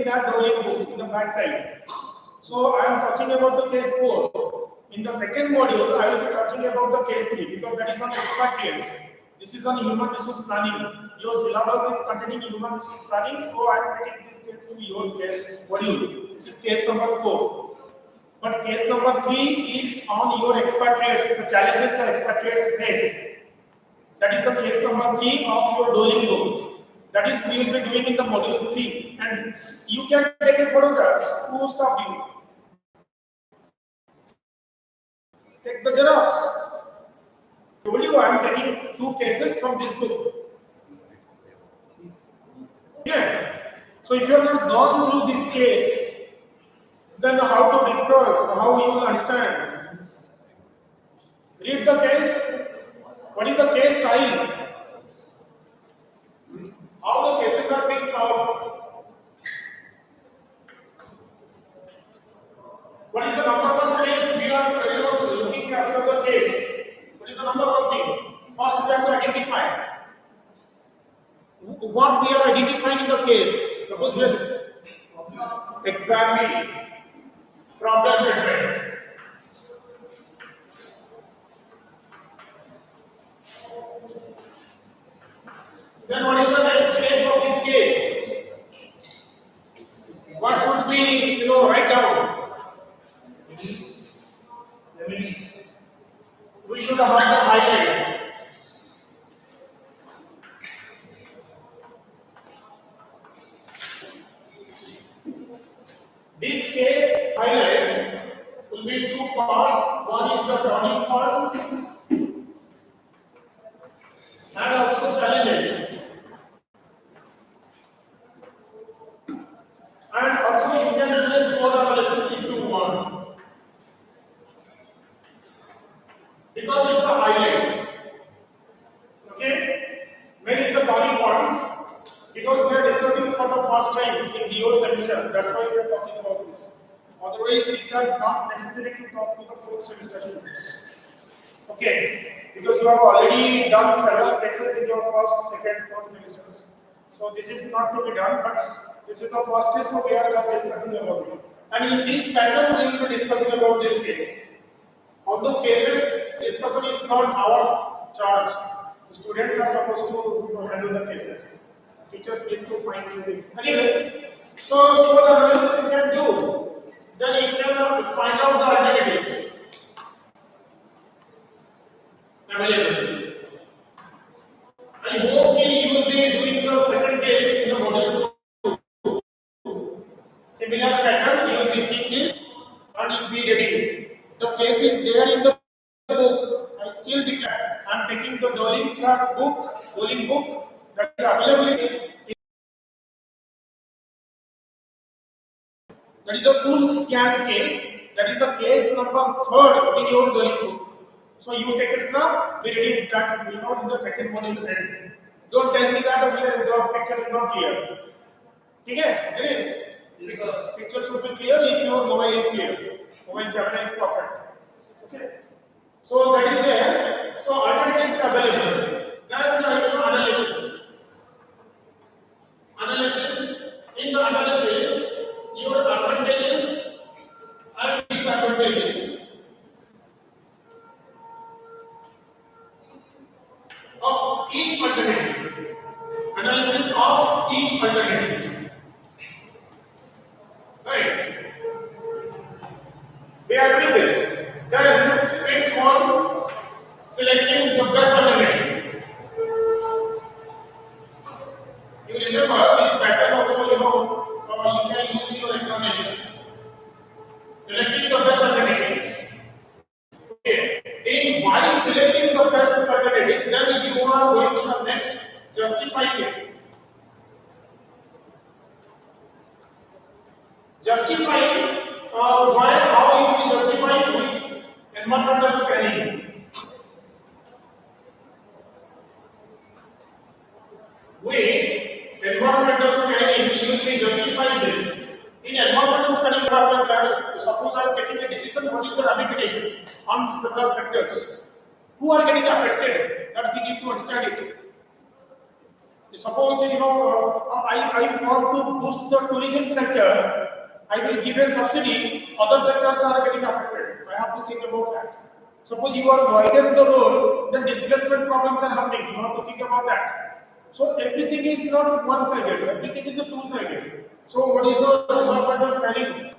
that rolling book in the back side. So I am talking about the case 4. In the second module, I will be talking about the case 3 because that is on expatriates. This is on human resource planning. Your syllabus is containing human resource planning, so I am taking this case to your case module. This is case number 4. But case number 3 is on your expatriates, the challenges the expatriates face. That is the case number 3 of your rolling book. That is we will be doing in the module 3. And you can take a photograph. Who stopped you? Take the Xerox. I told you I am taking 2 cases from this book. Yeah. So if you have not gone through this case, then how to discuss, how you will understand. Read the case. What is the case style? How the cases are being solved? What is the number one step we are looking after the case? What is the number one thing? First, we have to identify what we are identifying in the case. Suppose we are exactly problem statement. Then what is the next step of this case? What should we write down? We should have the highlights. This case highlights will be 2 parts. One is the turning parts and also challenges. And also you can do a SWOT analysis if you want. Because it's the highlights. Okay? When is the turning points? Because we are discussing for the first time in your semester. That's why we are talking about this. Otherwise, these are not necessary to talk to the 4th semester students. Okay? Because you have already done several cases in your first, second, third semesters. So this is not to be done, but this is the first case, so we are just discussing about it. And in this pattern, we will be discussing about this case. Although cases discussion is not our charge, the students are supposed to handle the cases. Teachers need to fine tune it. Anyway, so SWOT analysis you can do. Then you can find out the alternatives available. I hope you will be doing the second case in the module 2. Similar pattern, you will be seeing this and you will be ready. The case is there in the book. I still declare I am taking the Doling class book, Doling book that is available. That is a full scan case. That is the case number 3rd in your Doling book. So you take a snap, be ready with that in the second module end. Don't tell me that the picture is not clear. Okay? It is. Yes, picture should be clear if your mobile is clear. Mobile camera is perfect. Okay. So that is there. So alternatives are available. Then analysis. Analysis. In the analysis, your advantages and disadvantages of each alternative. Analysis of each alternative. Right. We are doing this. Then fifth one, selecting the best alternative. You remember this pattern also, you can use in your examinations. Selecting the best alternatives. Okay. In while selecting the best alternative, then you are going to next justifying it. Justifying why, how you will justify with environmental scanning. With environmental scanning, you will be justifying this. In environmental scanning, what happens that suppose I am taking a decision, what is the ramifications on several sectors? Who are getting affected? That we need to understand it. Suppose I want to boost the tourism sector, I will give a subsidy. Other sectors are getting affected. I have to think about that. Suppose you are widen the road, then displacement problems are happening. You have to think about that. So everything is not one-sided. Everything is a two-sided. So what is the environmental scanning?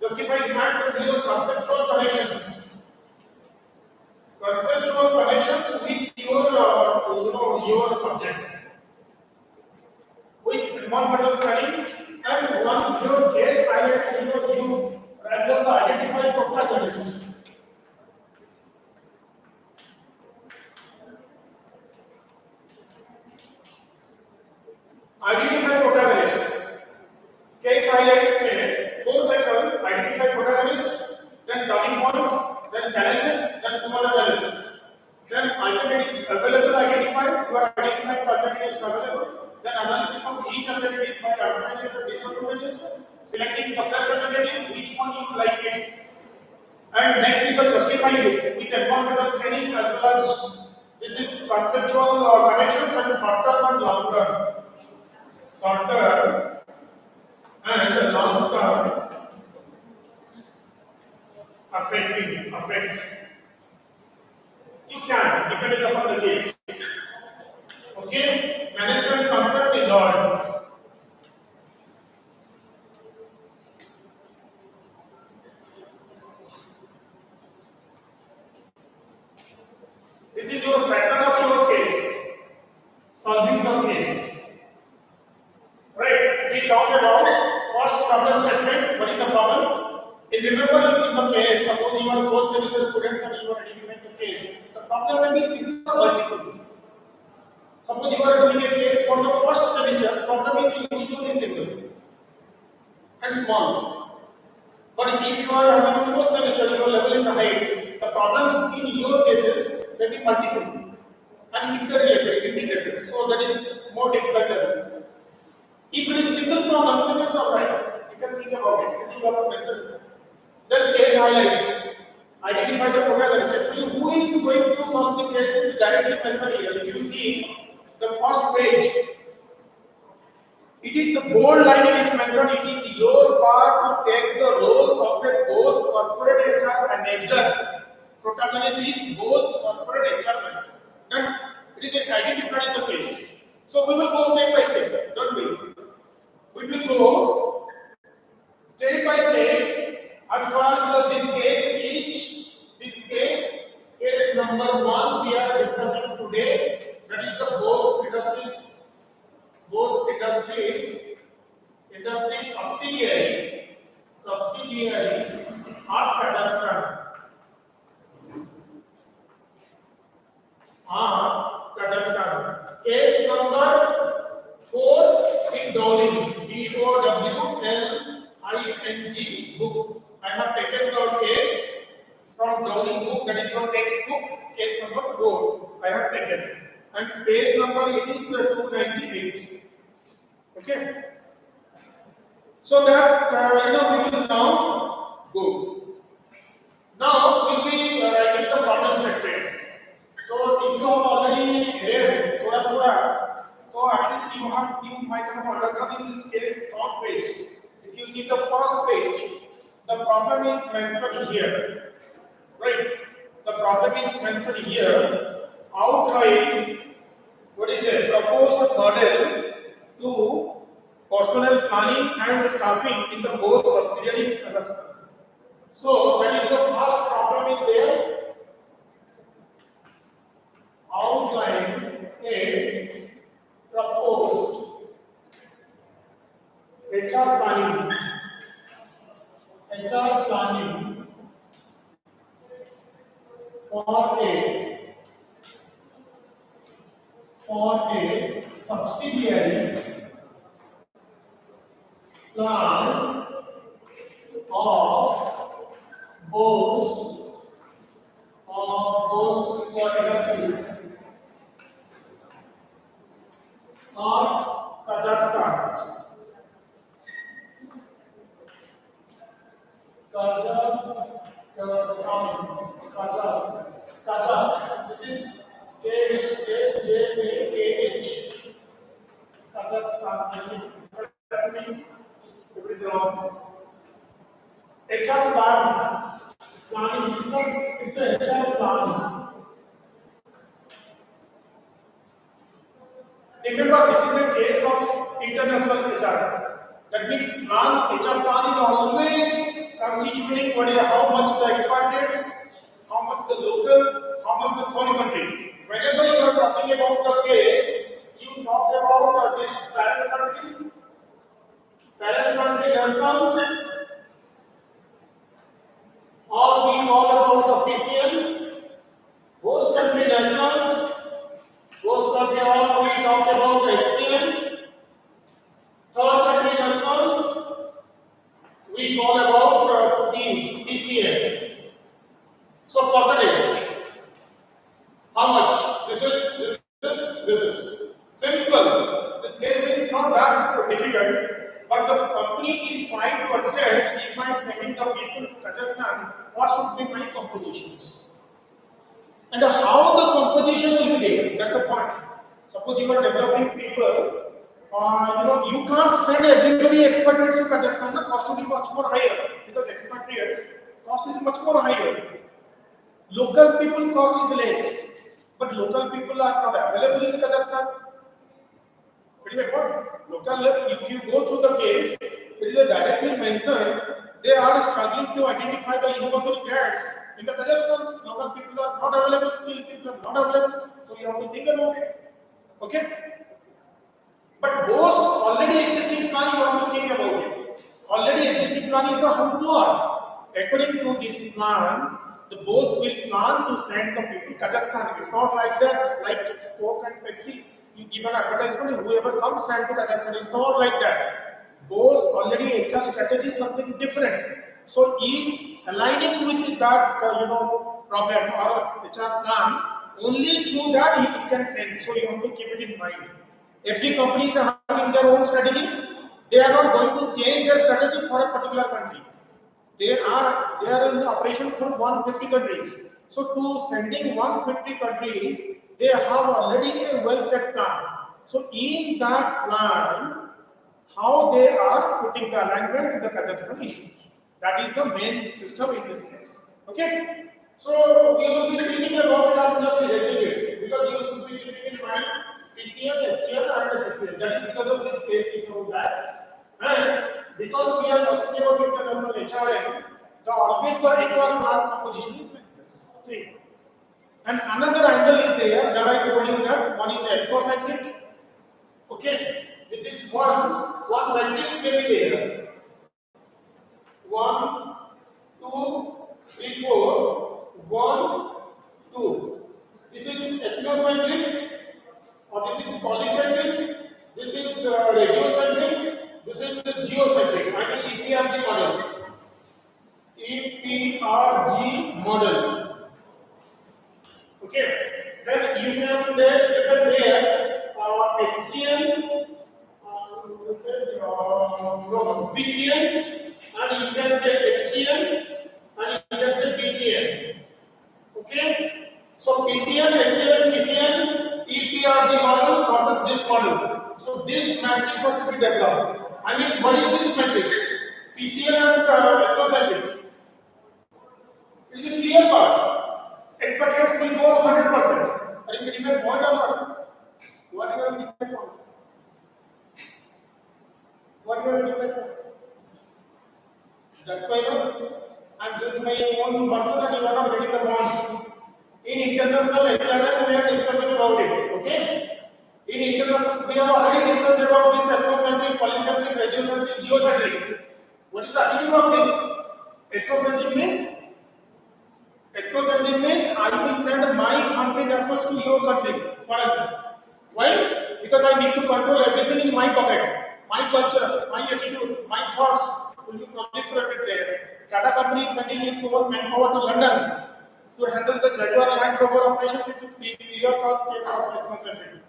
Justified demand to give conceptual connections. Conceptual connections with your subject. With environmental scanning and one your case you rather the identified protagonist. Identify protagonist. Case highlights में 4 sections: identify protagonist, then turning points, then challenges, then SWOT analysis. Then alternatives available identified. You are identifying the alternatives available. Then analysis of each alternative by advantages and disadvantages. Selecting the best alternative, which one you like it. And next is the justifying it with environmental scanning as well as this is conceptual connections and short term and long term. Short term and long term effects. You can, depending upon the case. Okay, management concepts involved. This is your pattern of your case, solving the case. Right? We talked about first problem statement. What is the problem? Remember in the case, suppose you are 4th semester students and you are identifying the case. The problem will be single or multiple. Suppose you are doing a case for the first semester, the problem is usually single and small. But if you are having a 4th semester, your level is high. The problems in your cases may be multiple and integrated. So that is more difficult. If it is single problem, then it's alright. You can think about it. You have to mention it. Then case highlights. Identify the protagonist. Actually, who is going to solve the case is directly mentioned here. If you see the first page, it is the bold line it is mentioned. It is your part to take the role of a boss corporate HR manager. Protagonist is boss corporate HR manager. Then it is identified in the case. So we will go step by step. Don't we? We will go step by step as far as this case number 1 we are discussing today. That is the Bose Industries subsidiary of Kazakhstan. Case number 4 in Dowling, DOWLING book. I have taken the case from Dowling book, that is your textbook, case number 4. I have taken. And page number it is 298. Okay. So that we will now go. Now we will be writing the problem statements. So if you have already read so at least you might have undergone in this case top page. If you see the first page, the problem is mentioned here. Right? The problem is mentioned here. Outline what is a proposed model to personnel planning and staffing in the Bose subsidiary in Kazakhstan. So that is the first problem is there. Outline a proposed HR planning for a subsidiary plant of Bose Industries of Kazakhstan. Kazakh. This is KHAJAKH. Kazakhstan, I think. Correct me if it is wrong. HR plan. Planning is not, it's a HR plan. Remember, this is a case of international HR. That means HR plan is always constituting what is how much the expatriates, how much the local, how much the foreign country. Whenever you are talking about the case, you talk about this parent country nationals, or we call about the PCN, host country nationals, host country, or we talk about the HCN, third country nationals, we call about PCN. So percentage, how much? This is simple. This case is not that difficult, but the company is trying to understand if I am sending the people to Kazakhstan, what should be my compositions and how the composition will be there. That's the point. Suppose you are developing people, you can't send everybody expatriates to Kazakhstan. The cost will be much more higher because expatriates cost is much more higher. Local people cost is less, but local people are not available in Kazakhstan. What is what? Local, if you go through the case, it is directly mentioned they are struggling to identify the universal grads in the Kazakhstan. Local people are not available, skilled people are not available, so you have to think about it. Okay? But those already existing plan, you have to think about it. Already existing plan is a what? According to this plan, the boss will plan to send the people to Kazakhstan. It's not like that, like Coke and Pepsi. You give an advertisement, and whoever comes send to Kazakhstan. It's not like that. Boss already HR strategy is something different. So in aligning with that, problem or HR plan, only through that it can send. So you have to keep it in mind. Every company is having their own strategy. They are not going to change their strategy for a particular country. They are in operation for 150 countries. So to sending 150 countries, they have already a well set plan. So in that plan, how they are putting the alignment in the Kazakhstan issues. That is the main system in this case. Okay? So we will be thinking about it on just a little bit because you should be keeping in mind PCL, HCL and PCL. That is because of this case is about that. And because we are talking about international HRM, always the HR plan composition is like this. 3. And another angle is there that I told you that one is ethnocentric. Okay, this is one matrix may be there. 1, 2, 3, 4. 1, 2. This is ethnocentric, or this is polycentric. This is regiocentric. This is the geocentric. I mean EPRG model. EPRG model. Okay. Then you can there HCL, BCL, and you can say HCL, and you can say BCL. Okay. So BCL, HCL, BCL, EPRG model versus this model. So this matrix has to be developed. I mean, what is this matrix? PCL and ethnocentric. It is a clear part. Expatriates will go 100%. Are you getting my point or not? What you are getting my point? What you are getting my point? That's why I am doing my own person and you are not getting the points. In international HRM, we are discussing about it. Okay? In international, we have already discussed about this ethnocentric, polycentric, regiocentric, geocentric. What is the attitude of this? Ethnocentric means? Ethnocentric means I will send my country nationals to your country forever. Why? Because I need to control everything in my pocket. My culture, my attitude, my thoughts will be proliferated there. Tata company is sending its own manpower to London to handle the Jaguar Land Rover operations. Is a clear-cut case of ethnocentric.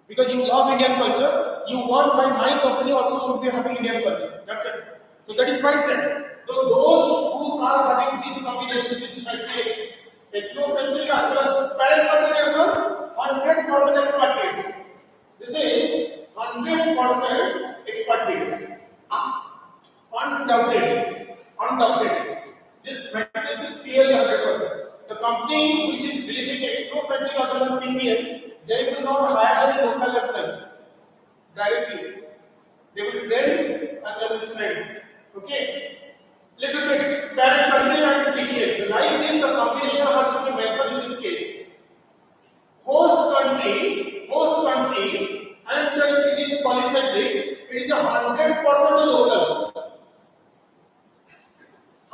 Because you love Indian culture, you want my company also should be having Indian culture. That's it. So that is mindset. So those who are having this combination, this matrix, ethnocentric as well as parent country nationals, 100% expatriates. This is 100% 100% expatriates. Undoubtedly. This matrix is clearly 100%. The company which is believing ethnocentric as well as PCM, they will not hire any local employee directly. They will train and they will send. Okay? Little bit parent country and PCS. Like this, the combination has to be mentioned in this case. Host country, and it is polycentric. It is 100% local.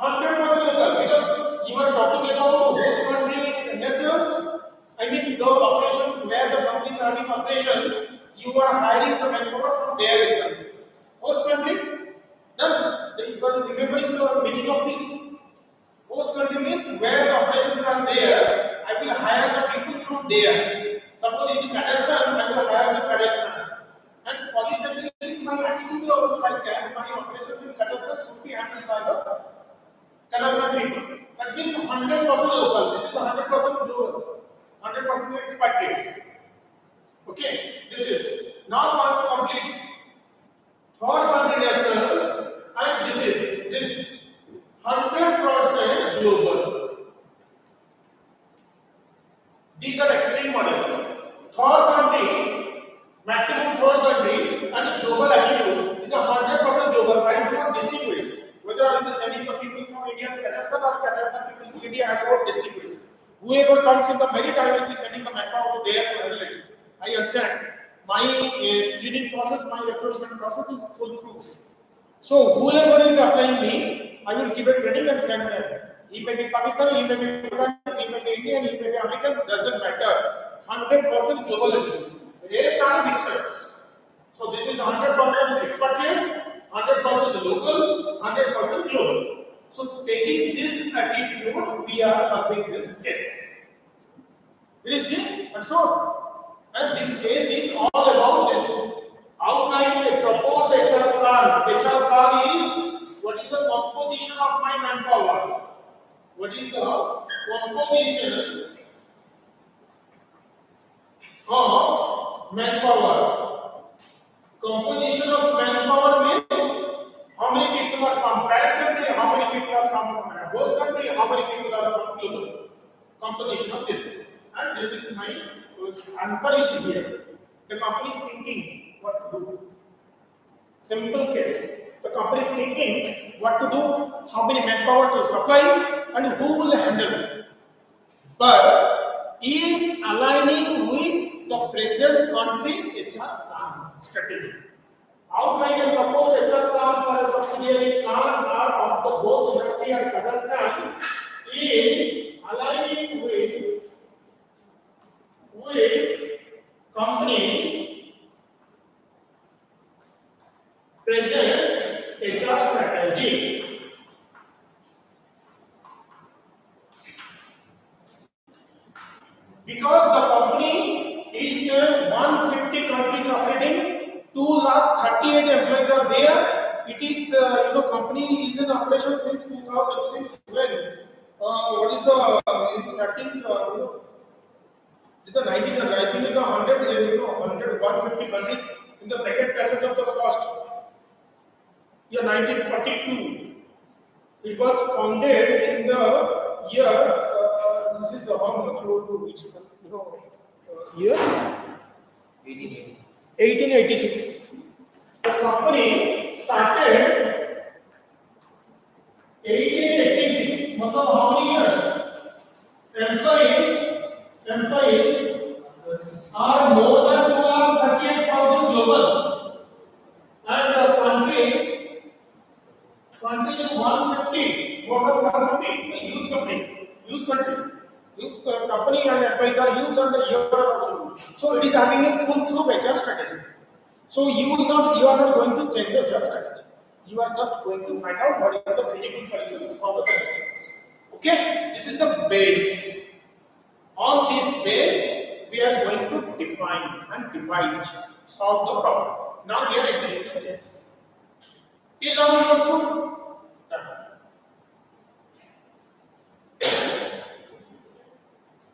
100% local, because you are talking about host country nationals. I mean, the operations where the companies are having operations, you are hiring the manpower from there itself. Host country, done. You are remembering the meaning of this. Host country means where the operations are there, I will hire the people from there. Suppose it is Kazakhstan, I will hire the Kazakhstan. And polycentric is my attitude also like that. My operations in Kazakhstan should be handled by the Kazakhstan people. That means 100% local. This is 100% global. 100% expatriates. Okay, this is. Now one complete. Third country nationals, and this 100% global. These are extreme models. Third country, maximum third country, and global attitude is 100% global. I do not distinguish whether I will be sending the people from India to Kazakhstan or Kazakhstan people to India. I do not distinguish. Whoever comes in the merit, I will be sending the manpower to there to handle it. I understand. My screening process, my recruitment process is foolproof. So whoever is applying me, I will give a training and send them. He may be Pakistani, he may be Bhutanese, he may be Indian, he may be American, doesn't matter. 100% global attitude. Rest are mixtures. So this is 100% expatriates, 100% local, 100% global. So taking this attitude, we are solving this case. Understood? And this case is all about this. Outlining a proposed HR plan. HR plan is what is the composition of my manpower? What is the composition of manpower? Composition of manpower means how many people are from parent country, how many people are from host country, how many people are from global. Composition of this. And this is my answer is here. The company is thinking what to do. Simple case. The company is thinking what to do, how many manpower to supply, and who will handle it. But in aligning with the present country HR plan strategy. Outline and propose HR plan for a subsidiary plan of the Bose industry and Kazakhstan in aligning with companies present HR strategy. Because the company is 150 countries operating, 238 employees are there. It is company is in operation since 2000 since when? What is the starting? It's a 1900. I think it's 100. 150 countries in the second passage of the first year 1942. It was founded in the year. This is how much which year? 1886. The company started 1886. How many years? Employees are more than 238,000 global, and countries 150, more than 150. A huge company, huge company, and employees are huge, and the years are also huge. So it is having a full HR strategy. So you are not going to change the HR strategy. You are just going to find out what is the feasible solutions for the connections. Okay, this is the base. On this base, we are going to define and divide, solve the problem. Now we are entering into this. Till now you understood?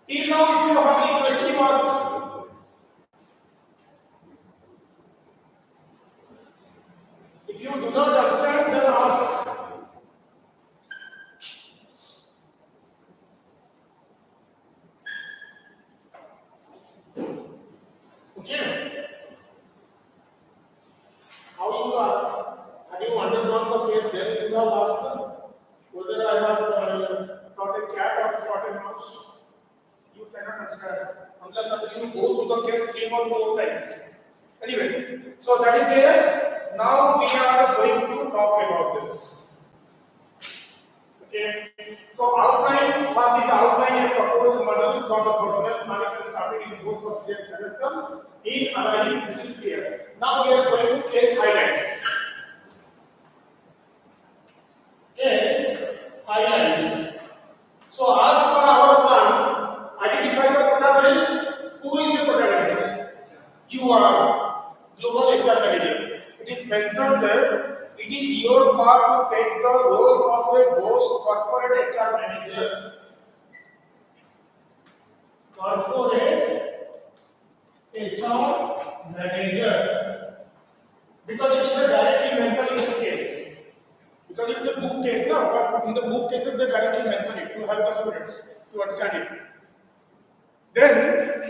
Till now, if you have any question, you ask. do not understand, then ask. Okay? How you will ask? Have you undergone the case? Then you have asked whether I have caught a cat or caught a mouse. You cannot understand unless after you go through the case 3 or 4 times. Anyway, so that is there. Now we are going to talk about this. Okay. So outline, first is outline a proposed model for the personnel management started in both subsidiary connection. In aligning, this is clear. Now we are going to case highlights. Case highlights. So as per our plan, identify the protagonist. Who is the protagonist? You are global HR manager. It is mentioned that it is your part to take the role of a host corporate HR manager. Corporate HR manager. Because it is directly mentioned in this case. Because it is a book case now, but in the book cases they directly mention it to help the students to understand it. Then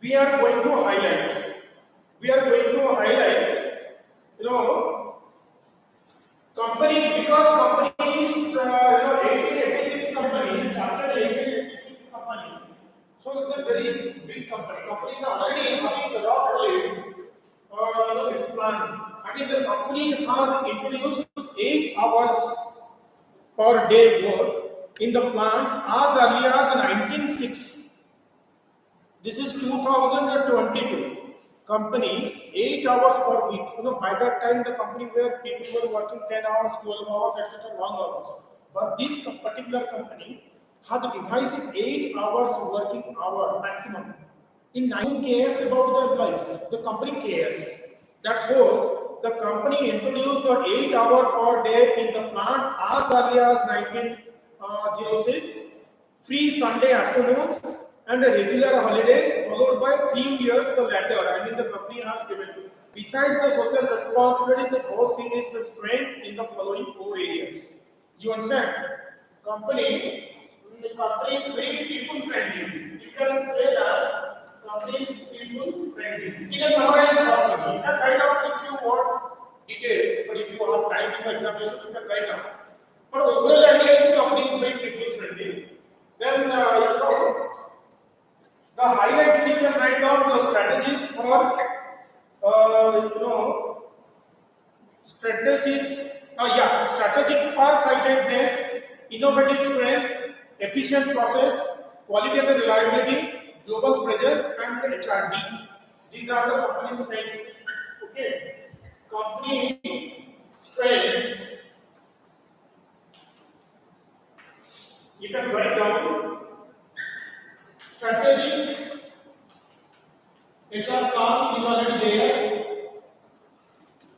we are going to highlight. Company, because companies, 1886 company started 1886 company. So it's a very big company. Companies are already having the rock solid, its plan. I mean, the company has introduced 8 hours per day work in the plants as early as 1906. This is 2022. Company 8 hours per week. By that time the company where people were working 10 hours, 12 hours, etc. long hours. But this particular company has revised 8 hours working hour maximum. Who cares about the employees? The company cares. That shows the company introduced the 8 hour per day in the plant as early as 1906, free Sunday afternoons, and regular holidays, followed by few years the latter. I mean, the company has given. Besides the social responsibilities, the boss sees the strength in the following 4 areas. You understand? The company is very people friendly. You can say that company is people friendly. In a summarized version, you can write down if you want details, but if you have time in the examination, you can write down. But overall idea is company is very people friendly. Then the highlights you can write down the strategies for strategic far-sightedness, innovative strength, efficient process, quality and reliability, global presence, and HRD. These are the company strengths. Okay, company strengths. You can write down strategic HR plan is already there.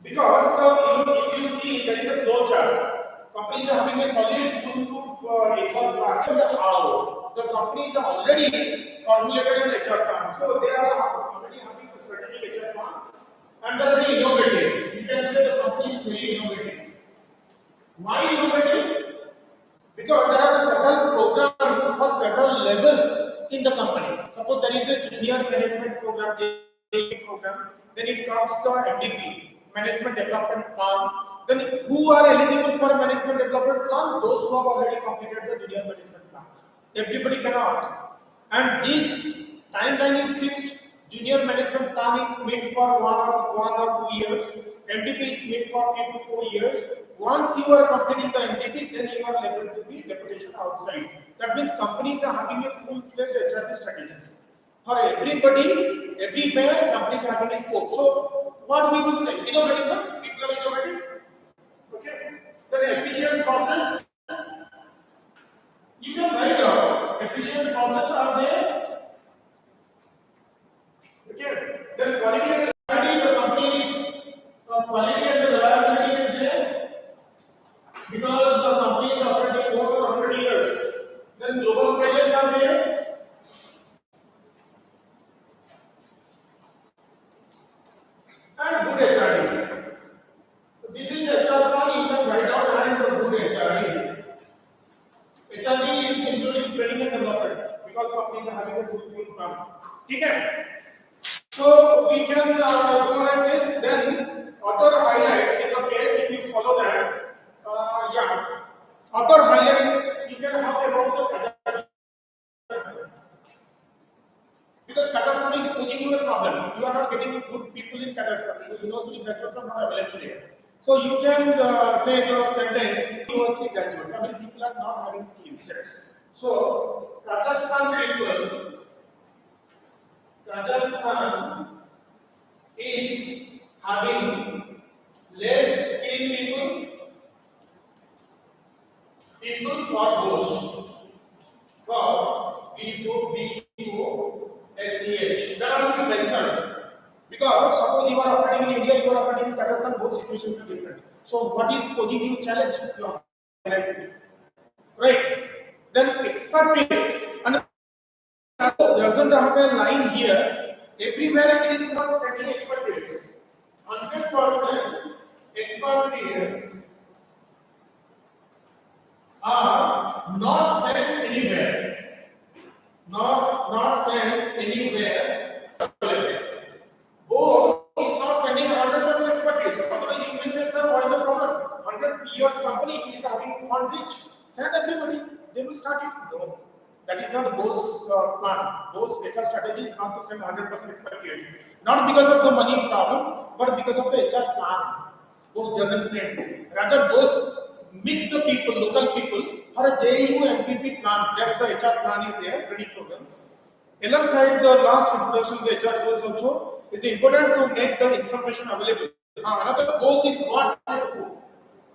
Because if you see there is a flow chart, companies are having a solid foolproof HR plan. And how the companies are already formulated an HR plan, so they are already having a strategic HR plan, and they are very innovative. You can say the company is very innovative. Why innovative? Because there are several programs for several levels in the company. Suppose there is a junior management program, JD program, then it comes the MDP. Management Development Plan. Then who are eligible for Management Development Plan? Those who have already completed the Junior Management Plan. Everybody cannot. And this timeline is fixed. Junior Management Plan is made for 1 or 2 years. MDP is made for 3 to 4 years. Once you are completing the MDP, then you are able to be deputation outside. That means companies are having a full-fledged HRD strategies. For everybody, everywhere, companies are having a scope. So, what we will say? Innovative, no? People are innovative. Okay. Then efficient process. You can write down efficient process are there. Okay. Then quality and reliability. The company's quality and reliability is there because the company is operating more than 100 years. Then global presence are there. And good HRD. ठीक है? So we can go like this. Then other highlights in the case if you follow that, yeah. Other highlights you can have about the Kazakhstan, because Kazakhstan is posing you a problem. You are not getting good people in Kazakhstan. So university graduates are not available here. So you can say the sentence university graduates. I mean people are not having skill sets. So Kazakhstan is having less skilled people for those for BOSCH. That has to be mentioned. Because suppose you are operating in India, you are operating in Kazakhstan, both situations are different. So what is positive challenge? You are right. Then expatriates. And doesn't have a line here. Everywhere it is not sending expatriates. 100% expatriates are not sent anywhere. Not sent anywhere. Both is not sending 100% expatriates. Otherwise, you may say, sir, what is the problem? 100 years company is having fund reach. Send everybody. They will start it. No. That is not Bose's plan. Bose's special strategy is not to send 100% expatriates. Not because of the money problem, but because of the HR plan. Bose doesn't send. Rather, Bose mix the people, local people, for a JU MPP plan. There the HR plan is there, training programs. Alongside the last introduction, the HR goals also is important to make the information available. Another Bose is what they do.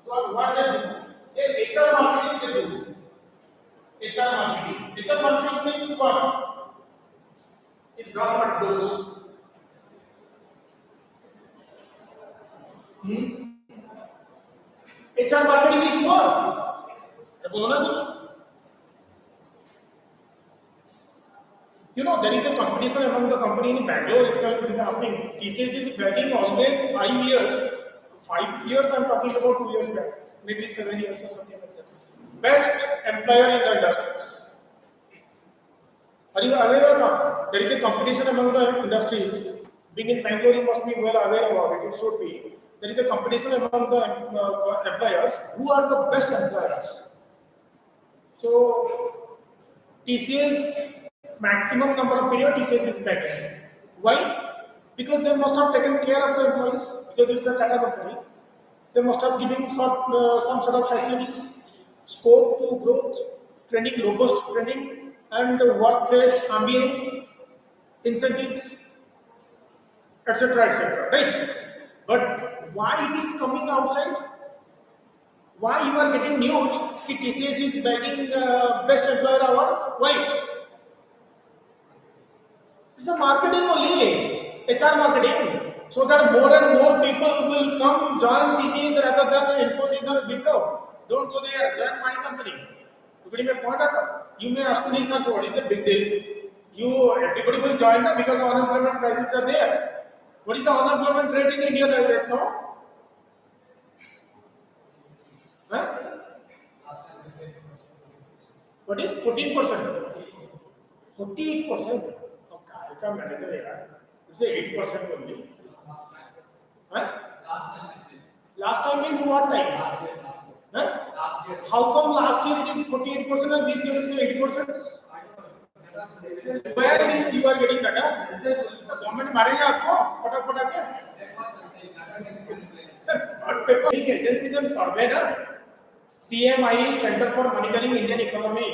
What they do. They HR marketing they do. HR marketing. HR marketing means what? It's government goals. HR marketing is what? बोलो ना कुछ. There is a competition among the company in Bangalore itself. It is happening. TCS is begging always 5 years. 5 years, I'm talking about 2 years back. Maybe 7 years or something like that. Best employer in the industries. Are you aware or not? There is a competition among the industries. Being in Bangalore, you must be well aware about it. You should be. There is a competition among the employers. Who are the best employers? So, TCS maximum number of period TCS is begging. Why? Because they must have taken care of the employees, because it's a Tata company. They must have given some sort of facilities, scope to growth, training, robust training, and workplace ambience, incentives, etc. Right? But why it is coming outside? Why you are getting news that TCS is bagging the best employer award? Why? It's a marketing only, HR marketing, so that more and more people will come join TCS rather than Infosys or Wipro. Don't go there, join my company. You may ask me, sir, so what is the big deal? Everybody will join now because unemployment prices are there. What is the unemployment rate in India right now? Huh? What is 14%? 48%. Okay, I can manage it. It's 8% only. Huh? Last time means what time? Huh? How come last year it is 48% and this year it is 80%? Where is you are getting data? Government मारेगा आपको फटाफट आके? Paper agencies and survey ना? CMI Center for Monitoring Indian Economy,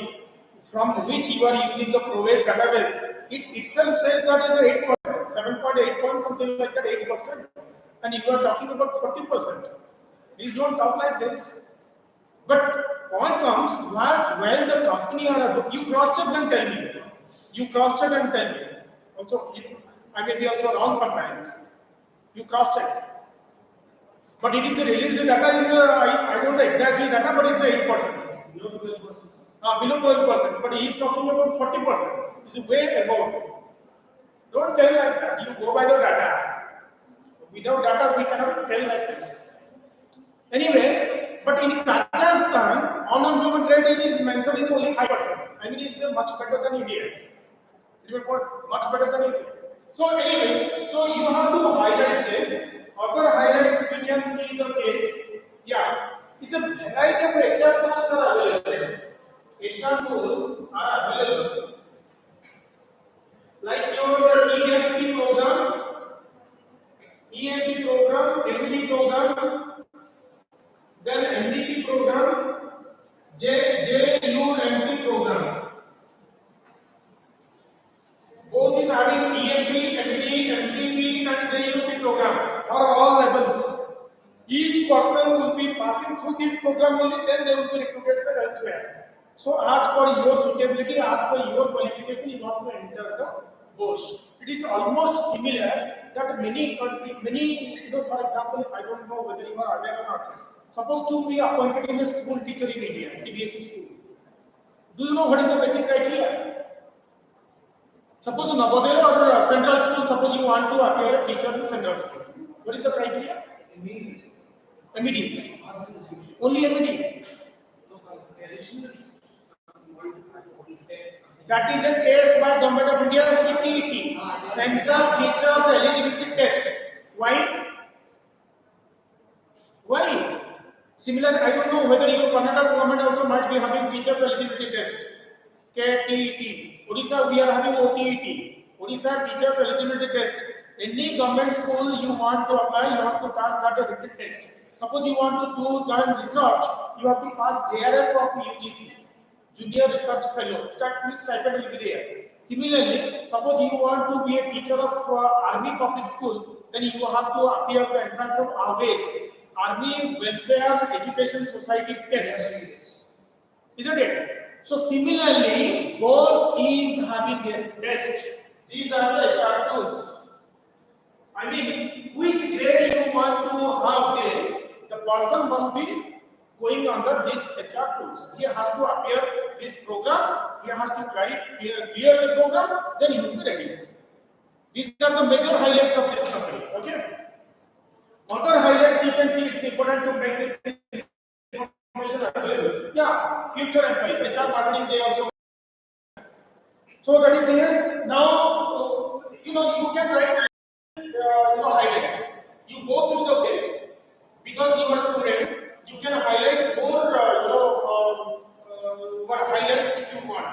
from which you are using the Proves database, it itself says that is 8%, 7.8 point something like that, 8%, and you are talking about 40%. Please don't talk like this. But point comes while the company you cross check and tell me. You cross check and tell me. Also, I may be also wrong sometimes. You cross check. But it is the released data is I don't know exactly data, but it's 8%. Below 12%. But he is talking about 40%. It's way above. Don't tell like that. You go by the data. Without data, we cannot tell like this. Anyway, but in Kazakhstan, unemployment rate is mentioned is only 5%. I mean, it's much better than India. Much better than India. So anyway, so you have to highlight this. Other highlights we can see the case. Yeah, it's a variety of HR tools are available. HR tools are available. Like your EMP program, MED program, then MDP program, JUMP program. Both is having EMP, MD, MDP and JUP program for all levels. Each person will be passing through this program only, then they will be recruited elsewhere. So as per your suitability, as per your qualification, you have to enter the post. It is almost similar that many countries, for example, I don't know whether you are aware or not. Suppose to be appointed in a school teacher in India, CBSE school. Do you know what is the basic criteria? Suppose in Navodaya or central school, suppose you want to appear a teacher in central school. What is the criteria? MED. Only MED. That is a test by Government of India, CTET, Central Teachers Eligibility Test. Why? Why? Similar, I don't know whether your Karnataka government also might be having Teachers Eligibility Test. KTET. Odisha, we are having OTET. Odisha Teachers Eligibility Test. Any government school you want to apply, you have to pass that written test. Suppose you want to join research, you have to pass JRF of UGC, Junior Research Fellow. That means stipend will be there. Similarly, suppose you want to be a teacher of Army Public School, then you have to appear the entrance of AWACE, Army Welfare Education Society Test. Isn't it? So similarly, BOS is having a test. These are the HR tools. I mean, which grade you want to have this, the person must be going under these HR tools. He has to appear this program, he has to clear the program, then he will be ready. These are the major highlights of this company. Okay. Other highlights you can see, it's important to make this information available. Yeah, future employees, HR marketing, they also. So that is there. Now, you can write highlights. You go through the base because you are students. You can highlight more, highlights if you want.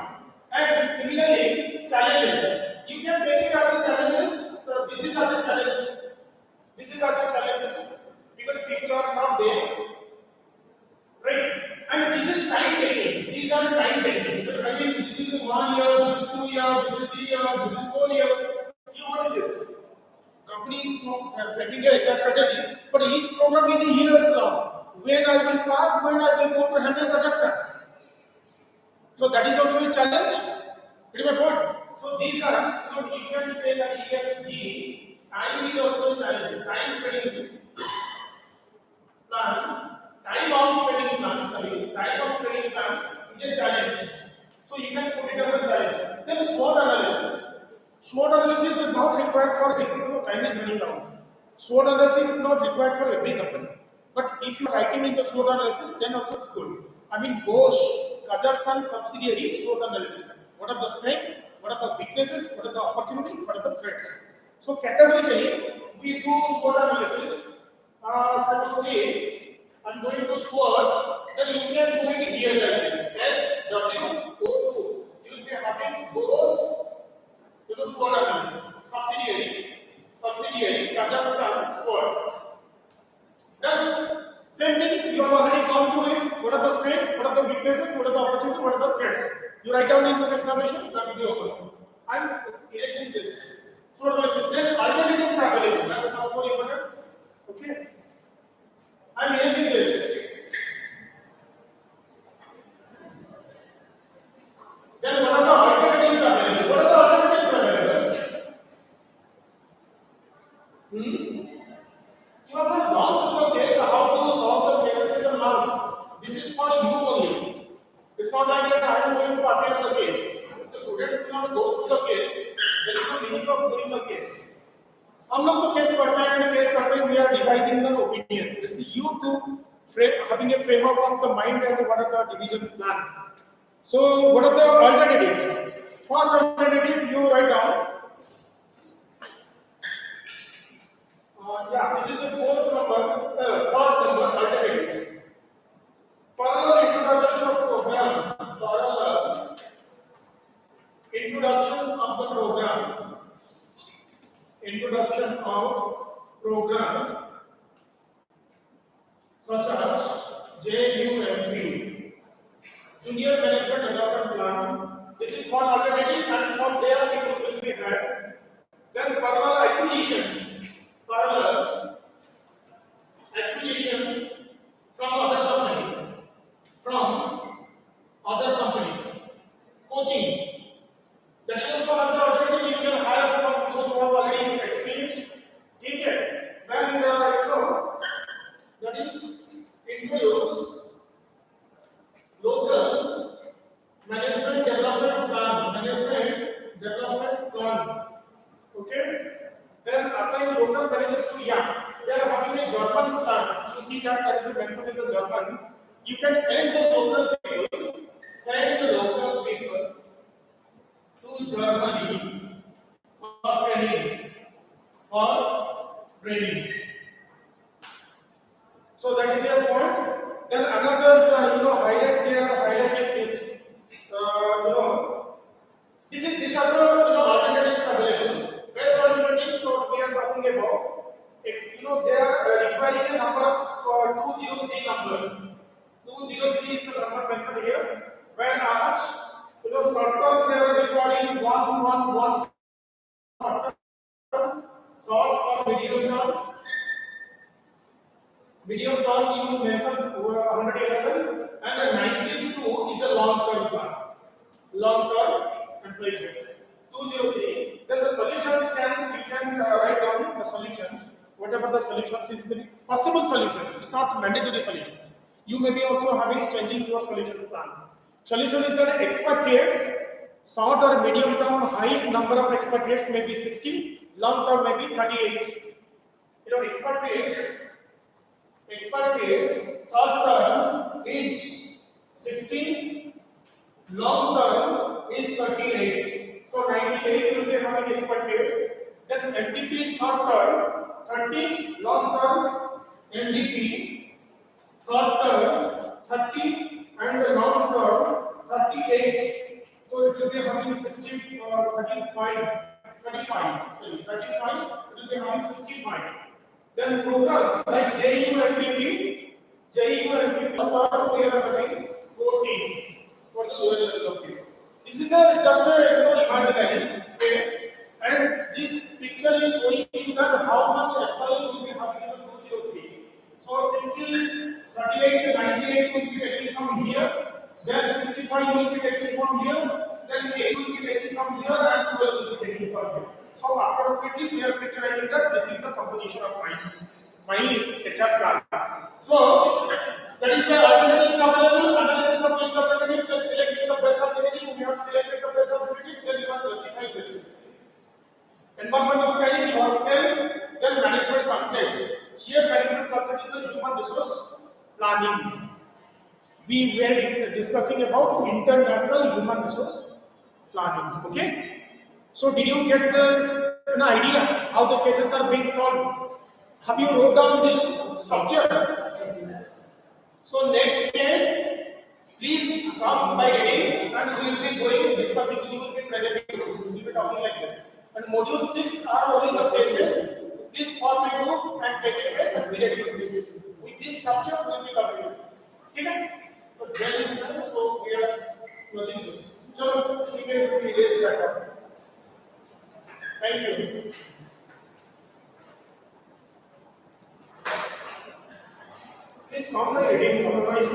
And similarly, challenges. You can make it as a challenges. This is as a challenge. This is as a challenges because people are not there, right? And this is time taking. These are time taking. I mean, this is 1 year, this is 2 years, this is 3 years, this is 4 years. What is this? Companies having a HR strategy, but each program is a years long. When I will pass, when I will go to handle Kazakhstan. So that is also a challenge. Pretty much what? So these are, you can say that EFG, time is also a challenge. Time spending plan, time of spending plan is a challenge. So you can put it as a challenge. Then SWOT analysis. SWOT analysis is not required for every time is running out. SWOT analysis is not required for every company. But if you are writing in the SWOT analysis, then also it's good. I mean, Bosch, Kazakhstan subsidiary SWOT analysis. What are the strengths? What are the weaknesses? What are the opportunities? What are the threats? So categorically, we do SWOT analysis. Suppose I'm going to SWOT, then you can do it here like this. SWOT. You will be having Bosch. SWOT analysis, subsidiary, Kazakhstan, SWOT. Then, same thing, you have already gone through it. What are the strengths, what are the weaknesses, what are the opportunities, what are the threats? You write down in your explanation, that will be over. I'm erasing this. SWOT analysis, then alternatives are available. That's much more important. Okay. I'm erasing this. Then what are the alternatives available? What are the alternatives available? You have not gone through the case, how to solve the cases in the mass. This is for you only. It's not like that I am going to appear the case. The students will not go through the case. There is no meaning of doing the case. हम लोग तो case पढ़ते हैं and case करते हैं. We are devising an opinion. It's you to having a framework of the mind and what are the division plan. So what are the alternatives? First alternative you write down. Yeah, this is the third number alternatives. Parallel introductions of program. Parallel introductions of the program. Introduction of program such as JUMP, Junior Management Development Plan. This is one alternative, and from there it will be had. Then parallel acquisitions. Parallel acquisitions from other companies. From other companies. Coaching. That is also another alternative you can hire from those who have already experienced. Okay. Then that is introduce local management development plan. Management development plan. Okay. Then assign local managers to they are having a German plan. You see that is mentioned in the German. You can send the local people to Germany for training. So that is their point. Then another highlights they are highlighting this. These are the alternatives available. Best alternative. So we are talking about they are requiring a number of 203 number. 203 is the number mentioned here. Whereas short-term they are requiring 111 short or medium term you mentioned 111 and 92 is the long term plan. Long term employee base 203. Then the solutions you can write down the solutions. Whatever the solutions is the possible solutions. It's not mandatory solutions. You may be also having changing your solutions plan. Solution is that expatriates, short or medium term, high number of expatriates may be 60, long term may be 38. Expatriates, short term is 16, long term is 38. So 98 will be having expatriates. Then MDP short term 30, long term MDP short term 30 and the long term 38. So it will be having 60 or 35. Sorry, 35. It will be having 65. Then programs like JUMPP, we are having 14 for the lower level of it. This is just a imaginary case, and this picture is showing you that how much employees will be having in the 203. So 60, 38, 98 will be taken from here, then 65 will be taken from here, then 8 will be taken from here, and 12 will be taken from here. So approximately we are picturing that this is the composition of my HR plan. So that is the alternatives available. Analysis of each alternative, then selecting the best alternative. We have selected the best alternative, then we must justify this. Environment of scanning, you have then management concepts. Here management concept is the human resource planning. We were discussing about international human resource planning. Okay. So did you get an idea how the cases are being solved? Have you wrote down this structure? So next case, please come by reading, and we will be going discussing. We will be presenting. We will be talking like this. And module 6 are only the cases. Please follow my book and take a case and be ready with this. With this structure, we will be covering. Okay? But then is done, so we are closing this. So we can erase that up. Thank you. Please come by reading, otherwise